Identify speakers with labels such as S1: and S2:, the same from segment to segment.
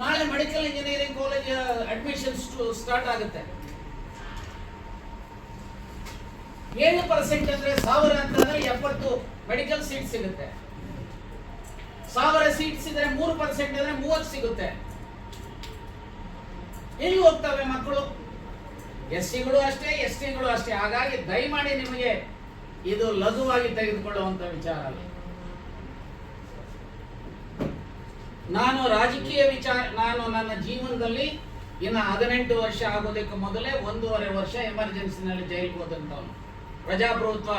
S1: ನಾಳೆ medical engineering college admissions start ಆಗುತ್ತೆ. 7% ಅಂದ್ರೆ 1000 ಅಂತಂದ್ರೆ 70 ಮೆಡಿಕಲ್ ಸೀಟ್ ಸಿಗುತ್ತೆ. 1000 ಸೀಟ್ಸ್ ಇದ್ರೆ 3% ಅಂದ್ರೆ 30 ಸಿಗುತ್ತೆ. ಎಲ್ಲಿ ಹೋಗ್ತವೆ ಮಕ್ಕಳು? ಎಸ್ಸಿಗಳು ಅಷ್ಟೇ, ಎಸ್ಟಿಗಳು ಅಷ್ಟೇ. ಹಾಗಾಗಿ ದಯಮಾಡಿ ನಿಮಗೆ ಇದು ಲಘುವಾಗಿ ತೆಗೆದುಕೊಳ್ಳುವಂತ ವಿಚಾರ ಅಲ್ಲ. ನಾನು ರಾಜಕೀಯ ನಾನು ನನ್ನ ಜೀವನದಲ್ಲಿ ಇನ್ನು 18 ವರ್ಷ ಆಗೋದಕ್ಕೆ ಮೊದಲೇ 1.5 ವರ್ಷ ಎಮರ್ಜೆನ್ಸಿನಲ್ಲಿ ಜೈಲಿಗೆ ಹೋದಂತವನು. ಪ್ರಜಾಪ್ರಭುತ್ವ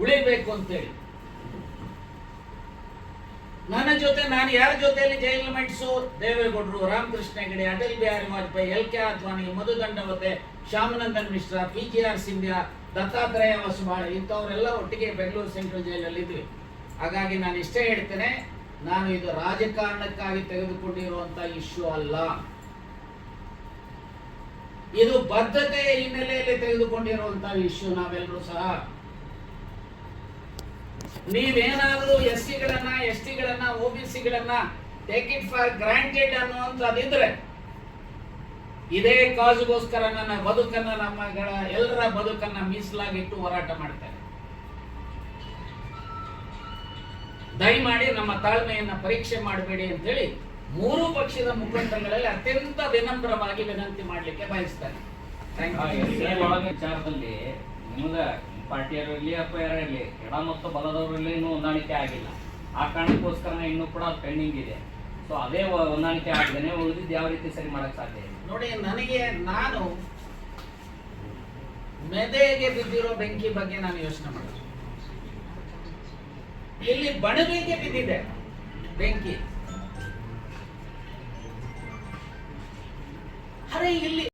S1: ಉಳಿಬೇಕು ಅಂತೇಳಿ ನನ್ನ ಜೊತೆ ನಾನು ಯಾರ ಜೊತೆಯಲ್ಲಿ ಜೈಲ್ ಮೆಟ್ಸು, ದೇವೇಗೌಡರು, ರಾಮಕೃಷ್ಣ ಹೆಗಡೆ, ಅಟಲ್ ಬಿಹಾರಿ ವಾಜಪೇಯಿ, ಎಲ್.ಕೆ. ಅದ್ವಾನಿ, ಮಧು ದಂಡವತೆ, ಶ್ಯಾಮನಂದನ್ ಮಿಶ್ರಾ, ಪಿ.ಜಿ.ಆರ್. ಸಿಂಧ್ಯಾ, ದತ್ತಾತ್ರೇಯ ಹೊಸಬಾಳೆ ಇಂಥವರೆಲ್ಲ ಒಟ್ಟಿಗೆ ಬೆಂಗಳೂರು ಸೆಂಟ್ರಲ್ ಜೈಲಲ್ಲಿ ಇದ್ವಿ. ಹಾಗಾಗಿ ನಾನು ಇಷ್ಟೇ ಹೇಳ್ತೇನೆ, ನಾನು ಇದು ರಾಜಕಾರಣಕ್ಕಾಗಿ ತೆಗೆದುಕೊಂಡಿರುವಂತ ಇಶ್ಯೂ ಅಲ್ಲ. ಇದು ಬದ್ಧತೆಯ ಹಿನ್ನೆಲೆಯಲ್ಲಿ ತೆಗೆದುಕೊಂಡಿರುವಂತಹ ಇಶ್ಯೂ. ನಾವೆಲ್ಲರೂ ಸಹ ನೀವೇನಾದರೂ ಎಸ್ಸಿಗಳನ್ನ, ಎಸ್ಟಿಗಳನ್ನ, ಒಬಿಸಿಗಳನ್ನ ಟೇಕ್ ಇಟ್ ಫಾರ್ ಗ್ರಾಂಟೆಡ್ ಅನ್ನುವಂಥದ್ದಿದ್ರೆ ಇದೇ ಕಾಜುಗೋಸ್ಕರ ನನ್ನ ಬದುಕನ್ನ, ಎಲ್ಲರ ಬದುಕನ್ನ ಮೀಸಲಾಗಿಟ್ಟು ಹೋರಾಟ ಮಾಡ್ತಾರೆ. ದಯಮಾಡಿ ನಮ್ಮ ತಾಳ್ಮೆಯನ್ನ ಪರೀಕ್ಷೆ ಮಾಡಬೇಡಿ ಅಂತೇಳಿ ಮೂರು ಪಕ್ಷದ ಮುಖಂಡಗಳಲ್ಲಿ ಅತ್ಯಂತ ವಿನಮ್ರವಾಗಿ ವಿನಂತಿ ಮಾಡಲಿಕ್ಕೆ ಬಯಸ್ತಾರೆ.
S2: ವಿಚಾರದಲ್ಲಿ ನಿಮ್ಗೆ ಪಾರ್ಟಿಯರಲ್ಲಿ ಅಥವಾ ಯಾರಲ್ಲಿ ಎಡ ಮತ್ತು ಬಲದವರಲ್ಲಿ ಇನ್ನೂ ಹೊಂದಾಣಿಕೆ ಆಗಿಲ್ಲ. ಆ ಕಾರಣಕ್ಕೋಸ್ಕರ ಇನ್ನೂ ಕೂಡ ಪೆಂಡಿಂಗ್ ಇದೆ. ಸೊ ಅದೇ ಹೊಂದಾಣಿಕೆ ಆಗದೇನೆ ಉಳಿದಿದ್ದು ಯಾವ ರೀತಿ ಸರಿ ಮಾಡಕ್ ಸಾಧ್ಯ ಇದೆ?
S1: ನೋಡಿ, ನಾನು ಮೆದೆಗೆ ಬಿದ್ದಿರೋ ಬೆಂಕಿ ಬಗ್ಗೆ ನಾನು ಯೋಚನೆ ಮಾಡಿದೆ. ಇಲ್ಲಿ ಬಣವೆಗೆ ಬಿದ್ದಿದೆ ಬೆಂಕಿ. ಅರೆ ಇಲ್ಲಿ